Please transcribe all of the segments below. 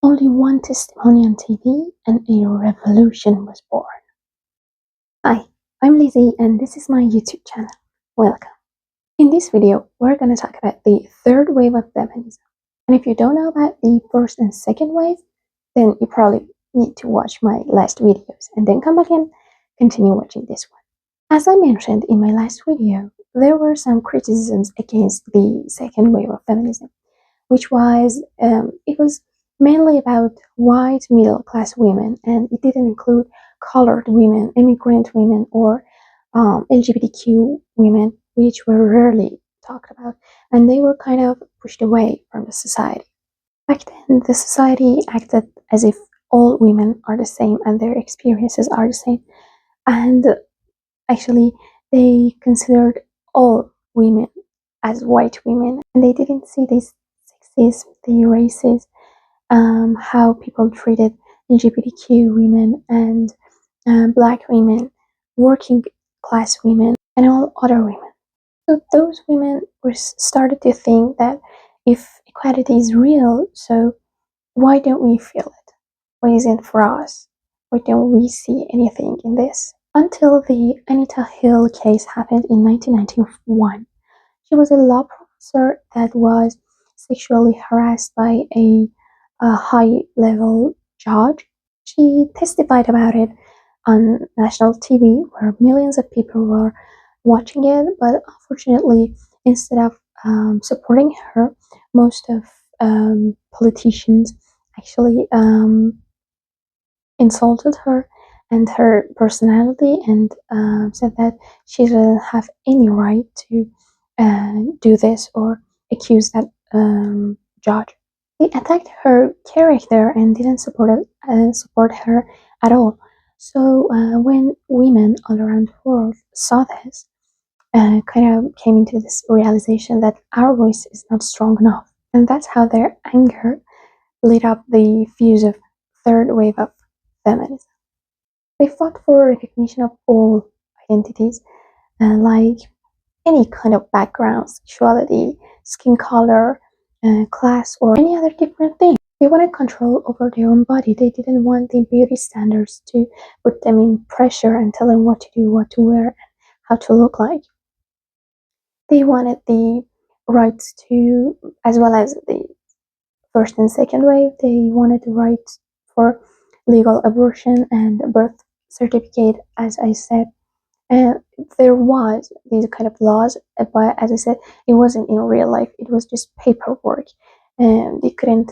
Only one testimony on TV and a revolution was born. Hi, I'm Lizzie and this is my YouTube channel. Welcome. In this video, we're going to talk about the third wave of feminism. And if you don't know about the first and second wave, then you probably need to watch my last videos and then come back and continue watching this one. As I mentioned in my last video, there were some criticisms against the second wave of feminism, which was, it was mainly about white middle-class women, and it didn't include colored women, immigrant women, or LGBTQ women, which were rarely talked about, and they were kind of pushed away from the society. Back then, the society acted as if all women are the same and their experiences are the same, and actually, they considered all women as white women, and they didn't see this sexism, the racism, how people treated LGBTQ women and black women, working class women, and all other women. So those women were started to think that if equality is real, so why don't we feel it? Why isn't it for us? Why don't we see anything in this? Until the Anita Hill case happened in 1991. She was a law professor that was sexually harassed by a high-level judge. She testified about it on national TV, where millions of people were watching it, but unfortunately, instead of supporting her, most of politicians actually insulted her and her personality, and said that she didn't have any right to do this or accuse that judge. They attacked her character and didn't support her at all. So when women all around the world saw this, kind of came into this realization that our voice is not strong enough, and that's how their anger lit up the fuse of third wave of feminism. They fought for recognition of all identities, like any kind of background, sexuality, skin color, class, or any other different thing. They wanted control over their own body. They didn't want the beauty standards to put them in pressure and tell them what to do, what to wear, and how to look like. They wanted the rights to, as well as the first and second wave, they wanted the right for legal abortion and birth certificate, as I said. And there was these kind of laws, but as I said, it wasn't in real life. It was just paperwork, and they couldn't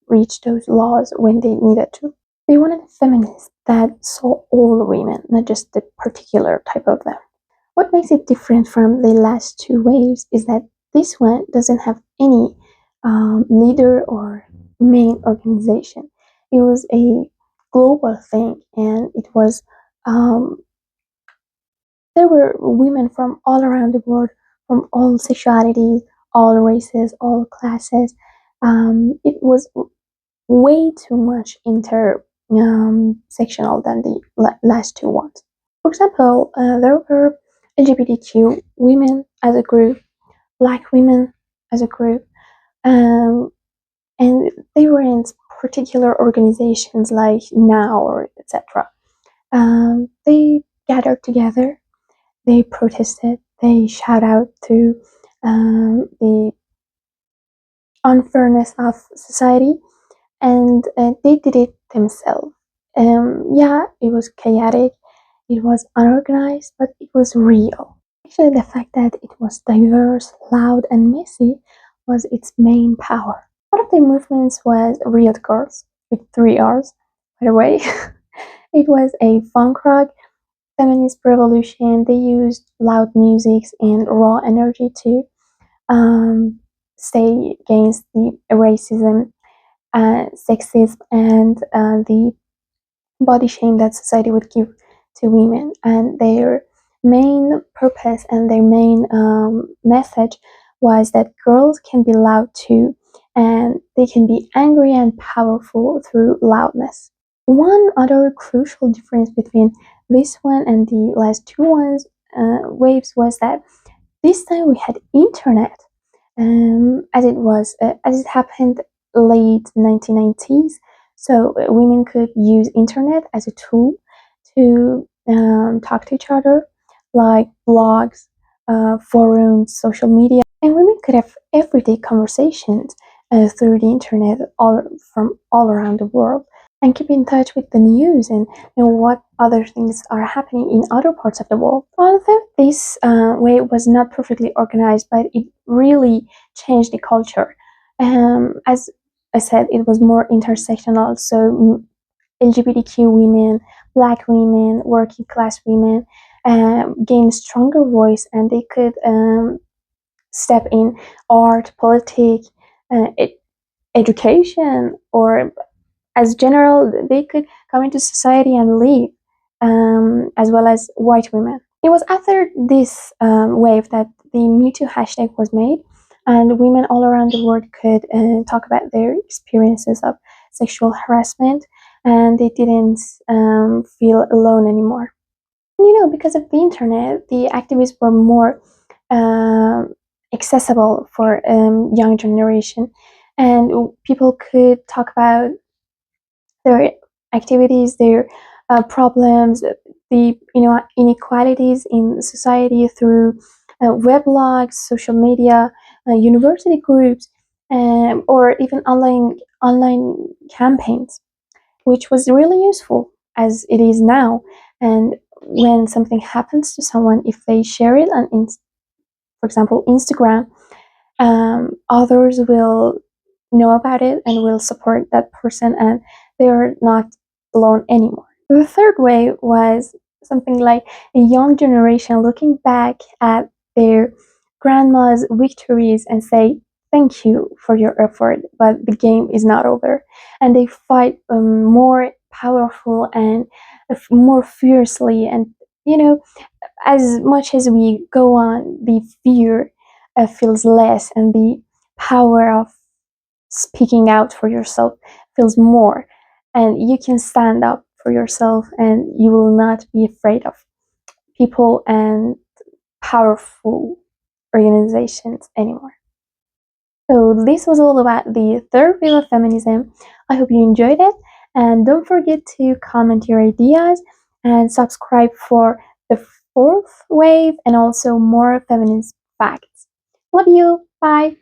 reach those laws when they needed to. They wanted a feminist that saw all women, not just the particular type of them. What makes it different from the last two waves is that this one doesn't have any leader or main organization. It was a global thing, and it was there were women from all around the world, from all sexualities, all races, all classes. It was way too much intersectional than the last two ones. For example, there were LGBTQ women as a group, black women as a group, um, and they were in particular organizations like Now or etc. They gathered together, they protested, they shout out to the unfairness of society, and they did it themselves. Yeah, it was chaotic, it was unorganized, but it was real. Actually, the fact that it was diverse, loud, and messy was its main power. One of the movements was Riot Grrrl, with three R's, by the way. It was a funk rock feminist revolution. They used loud music and raw energy to stay against the racism, sexism, and the body shame that society would give to women. And their main purpose and their main message was that girls can be loud too, and they can be angry and powerful through loudness. One other crucial difference between this one and the last two waves was that this time we had internet, as it happened late 1990s. So women could use internet as a tool to talk to each other, like blogs, forums, social media, and women could have everyday conversations through the internet from all around the world, and keep in touch with the news and know what other things are happening in other parts of the world. Although this way was not perfectly organized, but it really changed the culture. As I said, it was more intersectional, so LGBTQ women, Black women, working class women gained stronger voice, and they could step in art, politics, education, or as general, they could come into society and live, as well as white women. It was after this wave that the Me Too hashtag was made, and women all around the world could talk about their experiences of sexual harassment, and they didn't feel alone anymore. And, because of the internet, the activists were more um, accessible for young generation, and people could talk about their activities, their problems, the inequalities in society through weblogs, social media, university groups, or even online campaigns, which was really useful as it is now. And when something happens to someone, if they share it on, for example, Instagram, others will know about it and will support that person, and they are not alone anymore. The third way was something like a young generation looking back at their grandma's victories and say, thank you for your effort, but the game is not over. And they fight more powerful and more fiercely. And, as much as we go on, the fear feels less, and the power of speaking out for yourself feels more, and you can stand up for yourself, and you will not be afraid of people and powerful organizations anymore. So this was all about the third wave of feminism. I hope you enjoyed it, and don't forget to comment your ideas and subscribe for the fourth wave and also more feminist facts. Love you. Bye.